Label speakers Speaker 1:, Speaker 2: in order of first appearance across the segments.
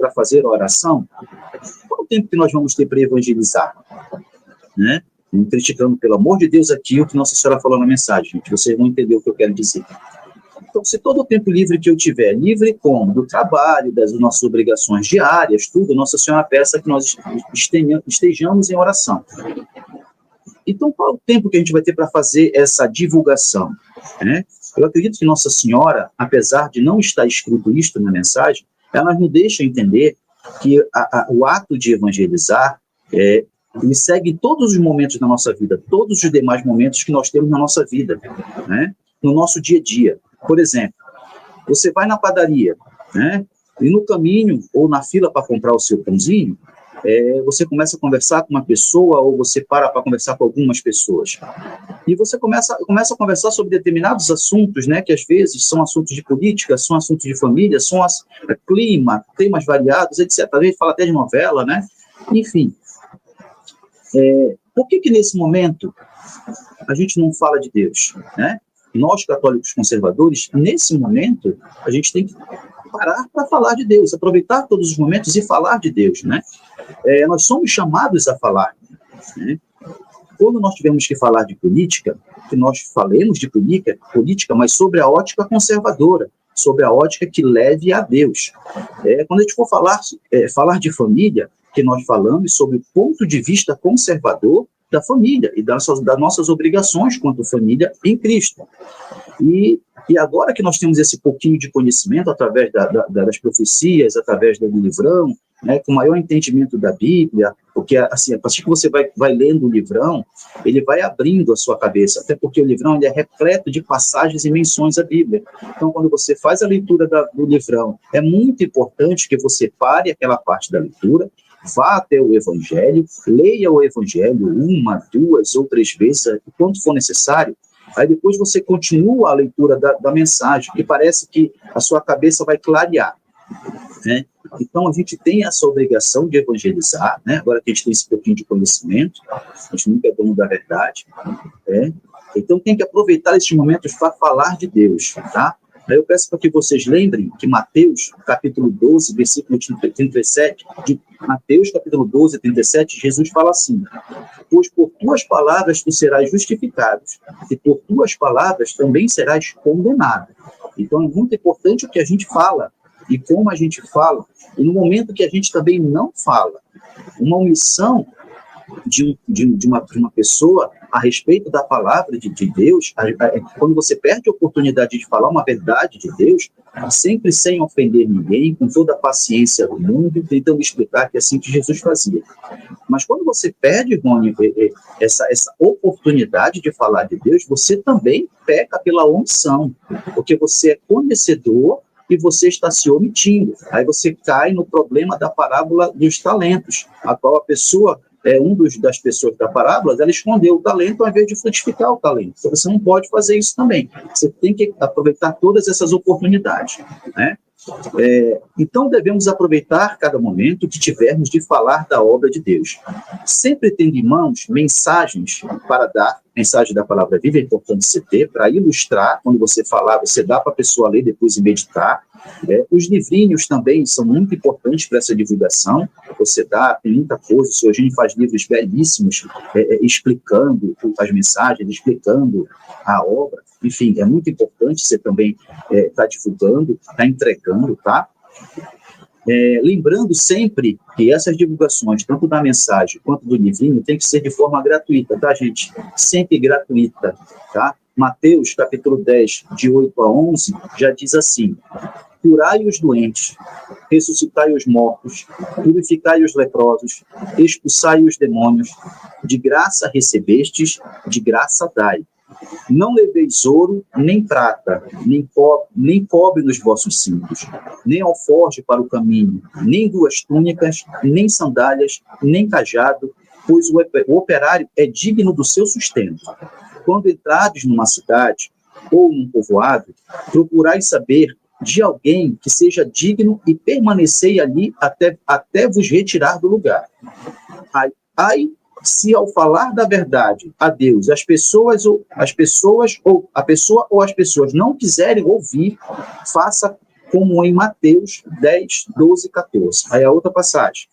Speaker 1: para fazer a oração, qual o tempo que nós vamos ter para evangelizar? Né? Não criticando, pelo amor de Deus, aqui o que Nossa Senhora falou na mensagem, gente, vocês vão entender o que eu quero dizer. Então, se todo o tempo livre que eu tiver, livre como? Do trabalho, das nossas obrigações diárias, tudo, Nossa Senhora peça que nós estejamos em oração. Então, qual é o tempo que a gente vai ter para fazer essa divulgação? Né? Eu acredito que Nossa Senhora, apesar de não estar escrito isto na mensagem, ela nos deixa entender que o ato de evangelizar, ele segue todos os momentos da nossa vida, todos os demais momentos que nós temos na nossa vida, né? No nosso dia a dia. Por exemplo, você vai na padaria, né? E no caminho ou na fila para comprar o seu pãozinho, você começa a conversar com uma pessoa ou você para conversar com algumas pessoas. E você começa a conversar sobre determinados assuntos, né, que às vezes são assuntos de política, são assuntos de família, são clima, temas variados, etc. A gente fala até de novela, né? Enfim. Por que nesse momento a gente não fala de Deus, né? Nós, católicos conservadores, nesse momento, a gente tem que parar para falar de Deus, aproveitar todos os momentos e falar de Deus, né? Nós somos chamados a falar, né? Quando nós tivermos que falar de política, que nós falemos de política, mas sobre a ótica conservadora, sobre a ótica que leve a Deus. Quando a gente for falar de família, que nós falamos sobre o ponto de vista conservador da família e das nossas obrigações quanto família em Cristo. E agora que nós temos esse pouquinho de conhecimento através das profecias, através do livrão, né, com maior entendimento da Bíblia, porque assim, a partir que você vai lendo o livrão, ele vai abrindo a sua cabeça, até porque o livrão ele é repleto de passagens e menções à Bíblia. Então, quando você faz a leitura do livrão, é muito importante que você pare aquela parte da leitura, vá até o Evangelho, leia o Evangelho 1, 2 ou 3 vezes, quanto for necessário. Aí depois você continua a leitura da mensagem, que parece que a sua cabeça vai clarear, né? Então a gente tem essa obrigação de evangelizar, né? Agora que a gente tem esse pouquinho de conhecimento, a gente nunca é dono da verdade, né? Então tem que aproveitar esses momentos para falar de Deus, tá? Aí eu peço para que vocês lembrem que Mateus, capítulo 12, versículo 37, de Mateus, capítulo 12, 37, Jesus fala assim: pois por tuas palavras tu serás justificado, e por tuas palavras também serás condenado. Então é muito importante o que a gente fala, e como a gente fala, e no momento que a gente também não fala. Uma omissão de uma pessoa a respeito da palavra de Deus, quando você perde a oportunidade de falar uma verdade de Deus, sempre sem ofender ninguém, com toda a paciência do mundo, tentando explicar que é assim que Jesus fazia. Mas quando você perde, Rony, essa oportunidade de falar de Deus, você também peca pela omissão, porque você é conhecedor e você está se omitindo. Aí você cai no problema da parábola dos talentos, a qual a pessoa, das pessoas da parábola, ela escondeu o talento ao invés de frutificar o talento. Então você não pode fazer isso também. Você tem que aproveitar todas essas oportunidades, né? Então devemos aproveitar cada momento que tivermos de falar da obra de Deus, sempre tendo em mãos mensagens para dar, mensagem da palavra viva, é importante você ter, para ilustrar. Quando você falar, você dá para a pessoa ler depois e meditar. Os livrinhos também são muito importantes para essa divulgação, você dá, tem muita coisa, o Sr. Eugênio faz livros belíssimos, explicando as mensagens, explicando a obra. Enfim, é muito importante você também estar divulgando, estar entregando, tá? Lembrando sempre que essas divulgações, tanto da mensagem quanto do livrinho, tem que ser de forma gratuita, tá, gente? Sempre gratuita, tá? Mateus, capítulo 10, de 8 a 11, já diz assim: curai os doentes, ressuscitai os mortos, purificai os leprosos, expulsai os demônios, de graça recebestes, de graça dai. Não leveis ouro, nem prata, nem cobre nos vossos cintos, nem alforje para o caminho, nem 2 túnicas, nem sandálias, nem cajado, pois o operário é digno do seu sustento. Quando entrardes numa cidade ou num povoado, procurai saber de alguém que seja digno e permanecei ali até vos retirar do lugar. Se ao falar da verdade a Deus, a pessoa ou as pessoas não quiserem ouvir, faça como em Mateus 10, 12 e 14. Aí a outra passagem,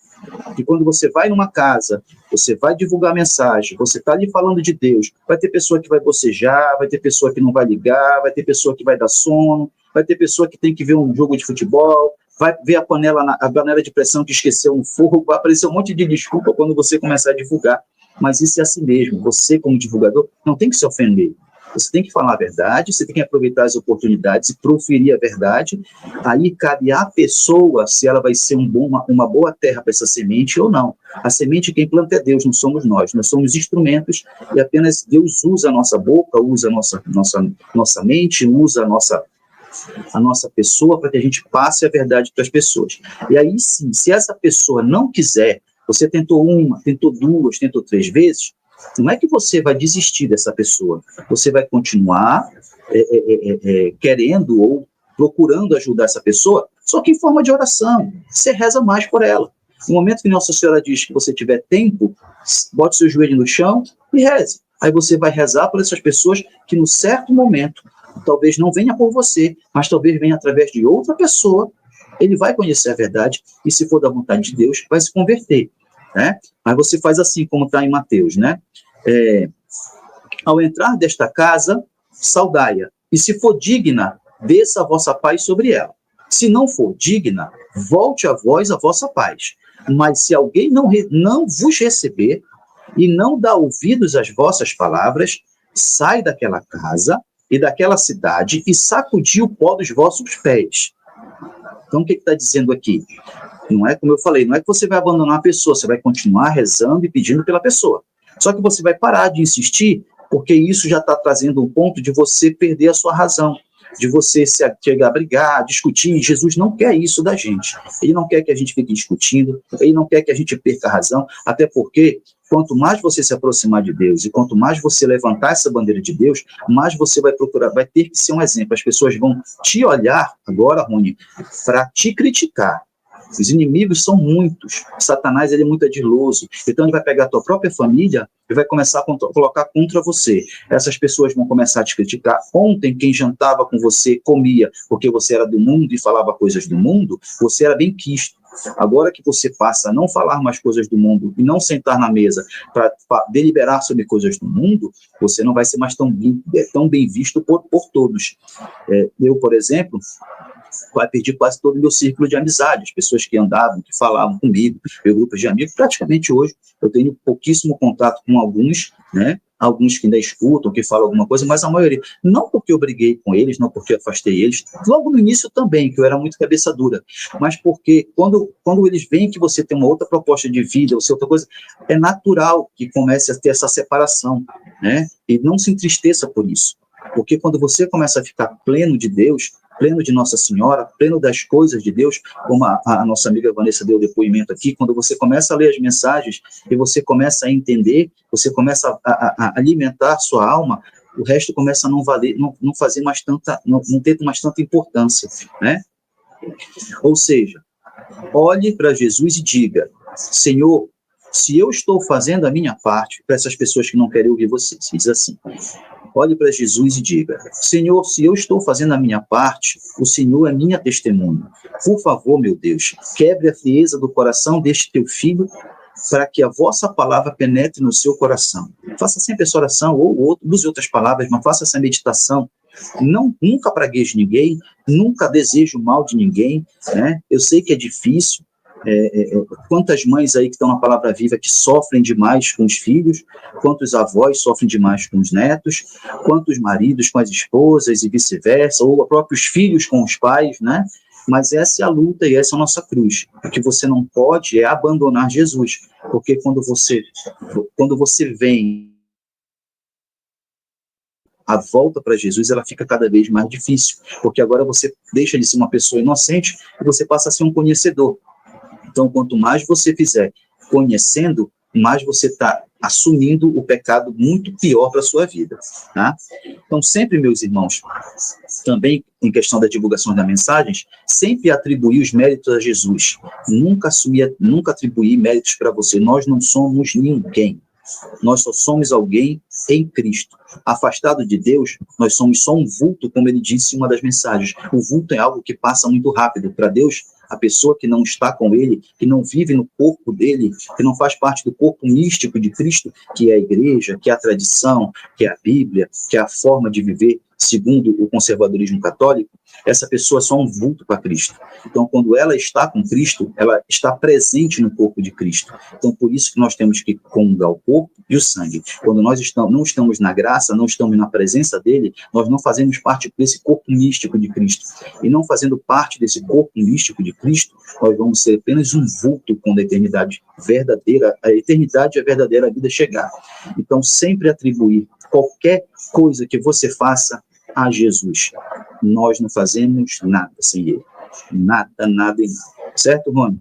Speaker 1: que quando você vai numa casa, você vai divulgar mensagem, você está ali falando de Deus, vai ter pessoa que vai bocejar, vai ter pessoa que não vai ligar, vai ter pessoa que vai dar sono, vai ter pessoa que tem que ver um jogo de futebol, vai ver a panela de pressão que esqueceu no fogo, vai aparecer um monte de desculpa quando você começar a divulgar. Mas isso é assim mesmo, você como divulgador não tem que se ofender. Você tem que falar a verdade, você tem que aproveitar as oportunidades e proferir a verdade. Aí cabe à pessoa se ela vai ser uma boa terra para essa semente ou não. A semente quem planta é Deus, não somos nós. Nós somos instrumentos e apenas Deus usa a nossa boca, usa a nossa mente, usa a nossa pessoa para que a gente passe a verdade para as pessoas. E aí sim, se essa pessoa não quiser, você tentou uma, tentou duas, tentou três vezes, não é que você vai desistir dessa pessoa, você vai continuar querendo ou procurando ajudar essa pessoa, só que em forma de oração, você reza mais por ela. No momento que Nossa Senhora diz que você tiver tempo, bote seu joelho no chão e reze. Aí você vai rezar por essas pessoas que no certo momento, talvez não venha por você, mas talvez venha através de outra pessoa, ele vai conhecer a verdade e se for da vontade de Deus, vai se converter. Né? Mas você faz assim, como está em Mateus, né? Ao entrar desta casa, saudai-a, e se for digna, desça a vossa paz sobre ela. Se não for digna, volte a vós a vossa paz. Mas se alguém não vos receber e não dá ouvidos às vossas palavras, sai daquela casa e daquela cidade e sacudi o pó dos vossos pés. Então, o que está dizendo aqui? Não é como eu falei, não é que você vai abandonar a pessoa, você vai continuar rezando e pedindo pela pessoa. Só que você vai parar de insistir, porque isso já está trazendo um ponto de você perder a sua razão, de você se chegar a brigar, discutir. Jesus não quer isso da gente. Ele não quer que a gente fique discutindo, ele não quer que a gente perca a razão, até porque quanto mais você se aproximar de Deus e quanto mais você levantar essa bandeira de Deus, mais você vai procurar, vai ter que ser um exemplo. As pessoas vão te olhar agora, Rony, para te criticar. Os inimigos são muitos. Satanás, ele é muito ardiloso. Então, ele vai pegar a tua própria família e vai começar a colocar contra você. Essas pessoas vão começar a te criticar. Ontem, quem jantava com você, comia, porque você era do mundo e falava coisas do mundo, você era bem quisto. Agora que você passa a não falar mais coisas do mundo e não sentar na mesa para deliberar sobre coisas do mundo, você não vai ser mais tão bem visto por todos. Eu, por exemplo, vai perder quase todo o meu círculo de amizade, as pessoas que andavam, que falavam comigo, meu grupo de amigos. Praticamente hoje eu tenho pouquíssimo contato com alguns, né? Alguns que ainda escutam, que falam alguma coisa, mas a maioria, não porque eu briguei com eles, não porque eu afastei eles, logo no início também, que eu era muito cabeça dura, mas porque quando eles veem que você tem uma outra proposta de vida, ou se outra coisa, é natural que comece a ter essa separação, né? E não se entristeça por isso, porque quando você começa a ficar pleno de Deus, pleno de Nossa Senhora, pleno das coisas de Deus, como a nossa amiga Vanessa deu depoimento aqui, quando você começa a ler as mensagens e você começa a entender, você começa a alimentar a sua alma, o resto começa a não valer, não fazer mais tanta, não ter mais tanta importância, né? Ou seja, olhe para Jesus e diga: Senhor, se eu estou fazendo a minha parte, para essas pessoas que não querem ouvir você, se diz assim, olhe para Jesus e diga: Senhor, se eu estou fazendo a minha parte, o Senhor é minha testemunha. Por favor, meu Deus, quebre a frieza do coração deste teu filho, para que a vossa palavra penetre no seu coração. Faça sempre essa oração, ou use outras palavras, mas faça essa meditação. Nunca pragueje ninguém, nunca desejo mal de ninguém, né? Eu sei que é difícil. Quantas mães aí que estão na Palavra Viva que sofrem demais com os filhos, quantos avós sofrem demais com os netos, quantos maridos com as esposas e vice-versa, ou próprios filhos com os pais, né? Mas essa é a luta e essa é a nossa cruz. O que você não pode é abandonar Jesus, porque quando você vem a volta para Jesus, ela fica cada vez mais difícil, porque agora você deixa de ser uma pessoa inocente e você passa a ser um conhecedor. Então, quanto mais você fizer conhecendo, mais você está assumindo o pecado muito pior para a sua vida. Tá? Então, sempre, meus irmãos, também em questão da divulgação das mensagens, sempre atribuir os méritos a Jesus. Nunca atribuir méritos para você. Nós não somos ninguém. Nós só somos alguém em Cristo. Afastado de Deus, nós somos só um vulto, como ele disse em uma das mensagens. O vulto é algo que passa muito rápido. Para Deus, a pessoa que não está com ele, que não vive no corpo dele, que não faz parte do corpo místico de Cristo, que é a igreja, que é a tradição, que é a Bíblia, que é a forma de viver segundo o conservadorismo católico, essa pessoa é só um vulto para Cristo. Então, quando ela está com Cristo, ela está presente no corpo de Cristo. Então, por isso que nós temos que comungar o corpo e o sangue. Quando nós não estamos na graça, não estamos na presença dele, nós não fazemos parte desse corpo místico de Cristo. E não fazendo parte desse corpo místico de Cristo, nós vamos ser apenas um vulto quando a eternidade verdadeira, a eternidade e a verdadeira vida chegar. Então, sempre atribuir qualquer coisa que você faça a Jesus. Nós não fazemos nada sem ele. Nada, nada e nada. Certo, Rony?